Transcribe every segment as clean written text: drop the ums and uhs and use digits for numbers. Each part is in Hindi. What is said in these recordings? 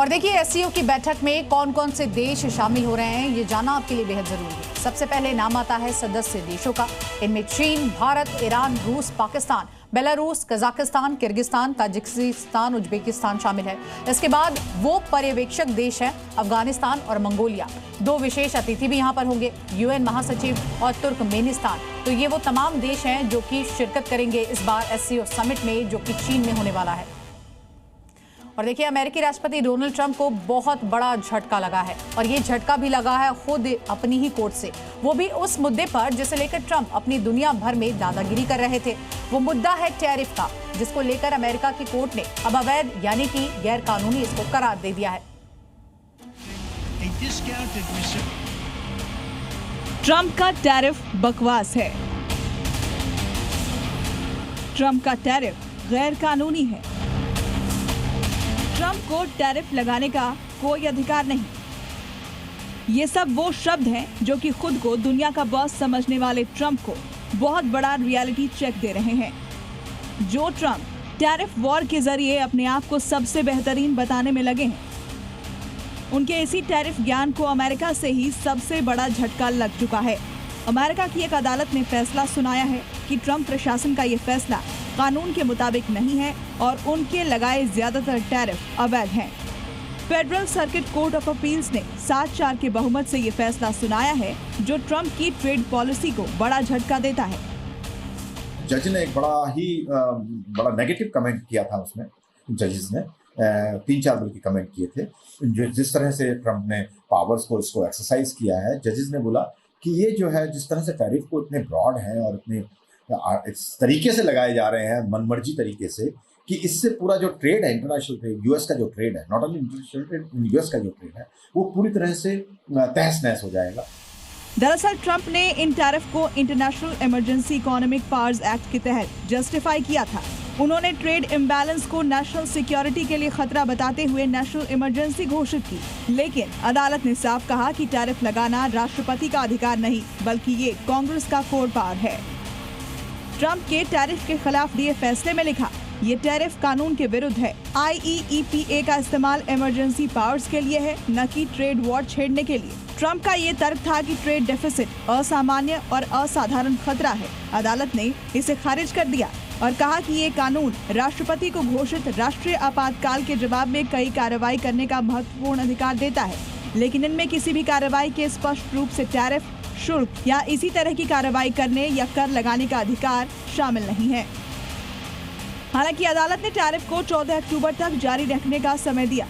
और देखिए एससीओ की बैठक में कौन कौन से देश शामिल हो रहे हैं ये जानना आपके लिए बेहद जरूरी है। सबसे पहले नाम आता है सदस्य देशों का। इनमें चीन, भारत, ईरान, रूस, Pakistan, Belarus, Kazakhstan, Kyrgyzstan, Tajikistan, Uzbekistan शामिल है। इसके बाद वो पर्यवेक्षक देश हैं अफगानिस्तान और मंगोलिया। 2 विशेष अतिथि भी यहाँ पर होंगे, यूएन महासचिव और तुर्कमेनिस्तान। तो ये वो तमाम देश हैं जो कि शिरकत करेंगे इस बार एससीओ समिट में, जो कि चीन में होने वाला है। और देखिए अमेरिकी राष्ट्रपति डोनाल्ड ट्रंप को बहुत बड़ा झटका लगा है, और ये झटका भी लगा है खुद अपनी ही कोर्ट से, वो भी उस मुद्दे पर जिसे लेकर ट्रंप अपनी दुनिया भर में दादागिरी कर रहे थे। वो मुद्दा है टैरिफ का, जिसको लेकर अमेरिका की कोर्ट ने अब अवैध यानी कि गैर कानूनी इसको करार दे दिया है। ट्रंप का टैरिफ बकवास है। ट्रंप का टैरिफ गैर कानूनी है। ट्रंप को टैरिफ लगाने का कोई अधिकार नहीं। ये सब वो शब्द हैं जो कि खुद को दुनिया का बॉस समझने वाले ट्रंप को बहुत बड़ा रियलिटी चेक दे रहे हैं। जो ट्रंप टैरिफ वॉर के जरिए अपने आप को सबसे बेहतरीन बताने में लगे हैं, उनके इसी टैरिफ ज्ञान को अमेरिका से ही सबसे बड़ा झटका लग चुका है। अमेरिका की एक अदालत ने फैसला सुनाया है कि ट्रंप प्रशासन का ये फैसला कानून के मुताबिक नहीं है और उनके लगाए ज्यादातर टैरिफ अवैध हैं। Federal circuit court of appeals ने 7-4 के बहुमत से ये फैसला सुनाया है, जो ट्रंप की ट्रेड पॉलिसी को बड़ा झटका देता है। जज ने एक बड़ा नेगेटिव कमेंट किया था उसमें। जजेस ने 3-4 बल्कि कमेंट किए थे। जिस तरह से ट्रंप ने पावर्स को इसको एक्सरसाइज किया है, जजेस ने बोला कि ये जो है जिस तरह से टैरिफ को इतने ब्रॉड है और इतने इस तरीके से लगाए जा रहे हैं मनमर्जी तरीके से, कि इससे पूरा जो ट्रेड है, इंटरनेशनल ट्रेड, यूएस का जो ट्रेड है, not only international trade, US का जो ट्रेड है वो पूरी तरह से तहस नहस हो जाएगा। दरअसल ट्रंप ने इन टैरिफ को international emergency economic powers act के तहत जस्टिफाई किया था। उन्होंने ट्रेड इम्बैलेंस को नेशनल सिक्योरिटी के लिए खतरा बताते हुए नेशनल इमरजेंसी घोषित की, लेकिन अदालत ने साफ कहा कि टैरिफ लगाना राष्ट्रपति का अधिकार नहीं, बल्कि ये कांग्रेस का कोर पावर है। ट्रंप के टैरिफ के खिलाफ दिए फैसले में लिखा, ये टैरिफ कानून के विरुद्ध है। IEEPA का इस्तेमाल इमरजेंसी पावर्स के लिए है, न कि ट्रेड वॉर छेड़ने के लिए। ट्रंप का ये तर्क था कि ट्रेड डेफिसिट असामान्य और असाधारण खतरा है। अदालत ने इसे खारिज कर दिया और कहा कि ये कानून राष्ट्रपति को घोषित राष्ट्रीय आपातकाल के जवाब में कई कार्रवाई करने का महत्वपूर्ण अधिकार देता है, लेकिन इनमें किसी भी कार्रवाई के स्पष्ट रूप से टैरिफ, शुल्क या इसी तरह की कार्रवाई करने या कर लगाने का अधिकार शामिल नहीं है। हालांकि अदालत ने टैरिफ को 14 अक्टूबर तक जारी रखने का समय दिया,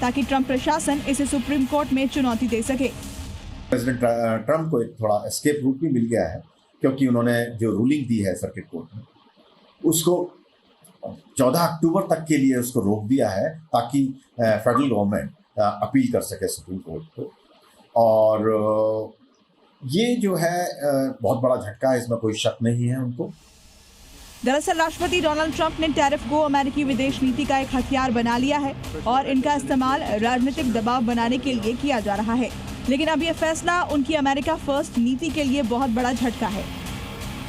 ताकि ट्रंप प्रशासन इसे सुप्रीम कोर्ट में चुनौती दे सके। प्रेसिडेंट ट्रंप को एक थोड़ा एस्केप रूट भी मिल गया है, क्योंकि उन्होंने जो रूलिंग दी है सर्किट कोर्ट में, उसको 14 अक्टूबर तक के लिए उसको रोक दिया है, ताकि फेडरल गवर्नमेंट अपील कर सके सुप्रीम कोर्ट को। और ये जो है बहुत बड़ा झटका है, इसमें कोई शक नहीं है उनको। दरअसल राष्ट्रपति डोनाल्ड ट्रंप ने टैरिफ को अमेरिकी विदेश नीति का एक हथियार बना लिया है और इनका इस्तेमाल राजनीतिक दबाव बनाने के लिए किया जा रहा है। लेकिन अब ये फैसला उनकी अमेरिका फर्स्ट नीति के लिए बहुत बड़ा झटका है।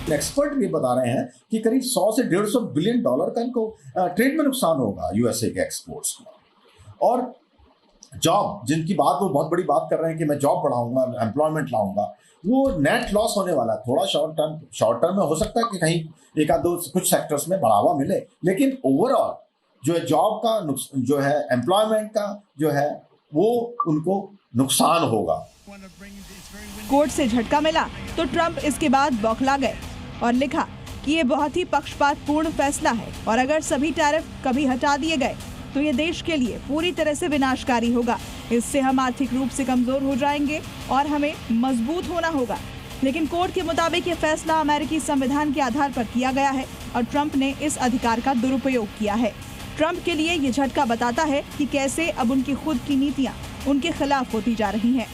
एक्सपर्ट भी बता रहे हैं कि करीब 100 से 150 बिलियन डॉलर का इनको ट्रेड में नुकसान होगा यूएसए के एक्सपोर्ट्स को। और जॉब, जिनकी बात वो बहुत बड़ी बात कर रहे हैं कि मैं जॉब बढ़ाऊंगा, एम्प्लॉयमेंट लाऊंगा, वो नेट लॉस होने वाला है। थोड़ा शॉर्ट टर्म में हो सकता है कि कहीं एक आध दो कुछ सेक्टर्स में बढ़ावा मिले, लेकिन ओवरऑल जो है जॉब का जो है एम्प्लॉयमेंट का जो है वो उनको नुकसान होगा। कोर्ट से झटका मिला तो ट्रंप इसके बाद बौखला गए और लिखा कि ये बहुत ही पक्षपातपूर्ण फैसला है और अगर सभी टैरिफ कभी हटा दिए गए तो ये देश के लिए पूरी तरह से विनाशकारी होगा। इससे हम आर्थिक रूप से कमजोर हो जाएंगे और हमें मजबूत होना होगा। लेकिन कोर्ट के मुताबिक ये फैसला अमेरिकी संविधान के आधार पर किया गया है और ट्रंप ने इस अधिकार का दुरुपयोग किया है। ट्रंप के लिए ये झटका बताता है कि कैसे अब उनकी खुद की नीतियां उनके खिलाफ होती जा रही हैं।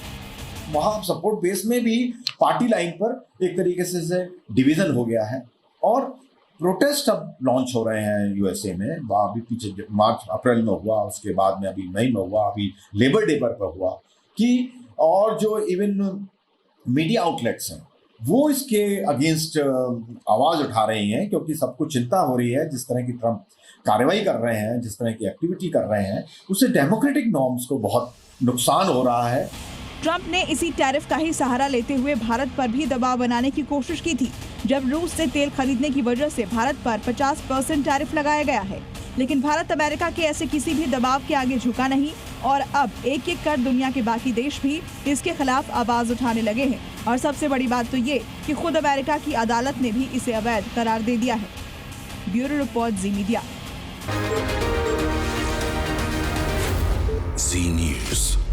वहाँ सपोर्ट बेस में भी पार्टी लाइन पर एक तरीके से डिवीजन हो गया है और प्रोटेस्ट अब लॉन्च हो रहे हैं यूएसए में। अभी पीछे मार्च अप्रैल में हुआ, उसके बाद में अभी मई में हुआ, अभी लेबर डे पर हुआ कि, और जो इवन मीडिया आउटलेट्स हैं वो इसके अगेंस्ट आवाज उठा रही हैं, क्योंकि सबको चिंता हो रही है जिस तरह की ट्रंप कार्रवाई कर रहे हैं, जिस तरह की एक्टिविटी कर रहे हैं, उससे डेमोक्रेटिक नॉर्म्स को बहुत नुकसान हो रहा है। ट्रंप ने इसी टैरिफ का ही सहारा लेते हुए भारत पर भी दबाव बनाने की कोशिश की थी, जब रूस से तेल खरीदने की वजह से भारत पर 50% टैरिफ लगाया गया है। लेकिन भारत अमेरिका के ऐसे किसी भी दबाव के आगे झुका नहीं और अब एक एक कर दुनिया के बाकी देश भी इसके खिलाफ आवाज उठाने लगे हैं। और सबसे बड़ी बात तो ये कि खुद अमेरिका की अदालत ने भी इसे अवैध करार दे दिया है। ब्यूरो रिपोर्ट, जी मीडिया। जी न्यूज़।